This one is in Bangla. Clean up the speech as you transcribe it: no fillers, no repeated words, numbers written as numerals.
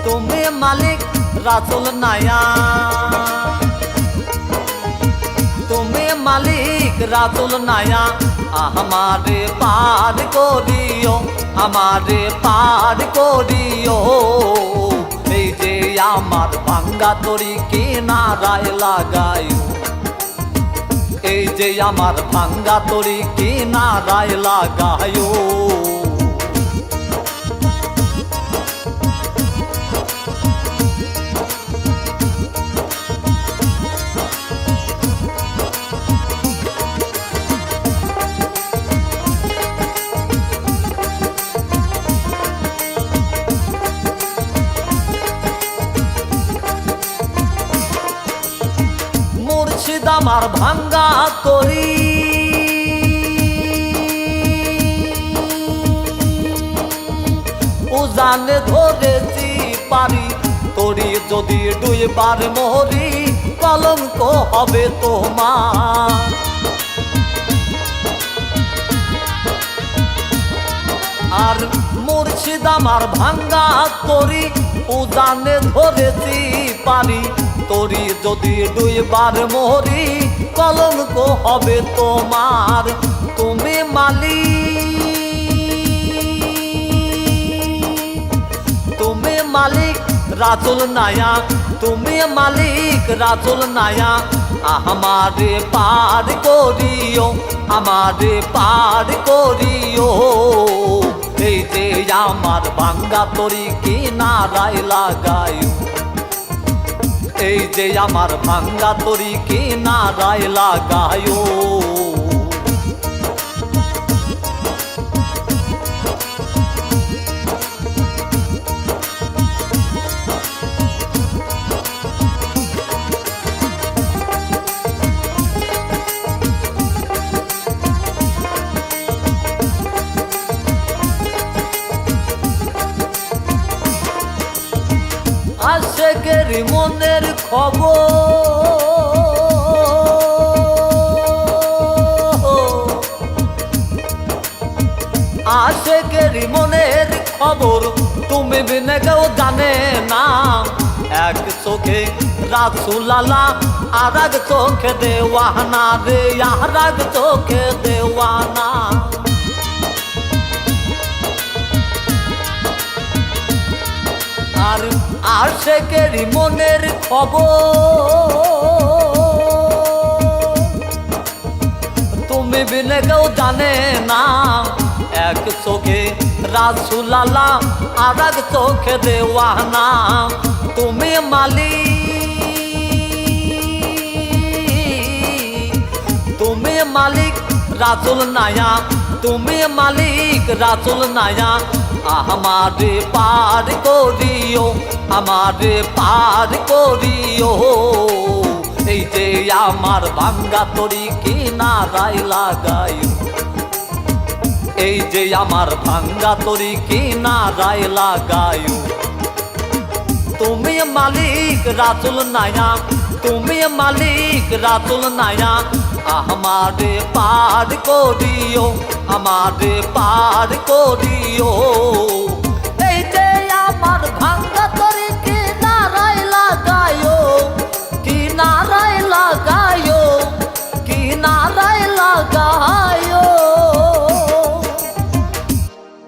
তুমি মালিক রাসূল নায়া, তুমি মালিক রাসূল নায়া, আমারে পার করিও, আমারে পার করিও। এই যে আমার ভাঙ্গা তরি কিনারায় লাগাইও, এই যে আমার ভাঙ্গা তরি কিনারায় লাগাইও। মুর্শিদ আমার ভাঙ্গা তরি, উজানে ধরেছি পারি, তরি যদি দুইবার মরি কলঙ্ক হবে তোমার। আর মুর্শিদ আমার ভাঙ্গা তরি, উজানে ধরেছি পারি, তরি যদি দুইবার মরি কলঙ্ক হবে তোমার। তুমি মালিক, তুমি মালিক রাসূল নায়া, তুমি মালিক রাসূল নায়া, আমারে পার করিও, আমারে পার করিও। এই যে আমার ভাঙ্গা তরি কিনারায় লাগাইও, এই যে আমার ভাঙ্গা তরি কিনারায় লাগাইও। আশেকের মনের খবর, আশেকের মনের খবর তুমি বিনে কেউ জানে না। এক চোখে রাসূল আল্লাহ, আর এক চোখে দেওয়ানা রে, আর এক চোখে দেওয়ানা। আর আশেকের মনের খবর তুমি বিনে কেউ জানে না। এক চোখে রাসূল আল্লাহ, আর এক চোখে দেওয়ানা। তুমি মালিক, তুমি মালিক রাসূল নায়া, তুমি মালিক রাসূল নায়া, আমারে পার করিও, আমারে পার করিও। এই যে আমার ভাঙ্গা তরি কিনারায় লাগাইও, এই যে আমার ভাঙ্গা তরি কিনারায় লাগাইও। তুমি মালিক রাসূল নায়া, তুমি মালিক রাসূল নায়া, আমারে পার করিও, আমারে পার করিও।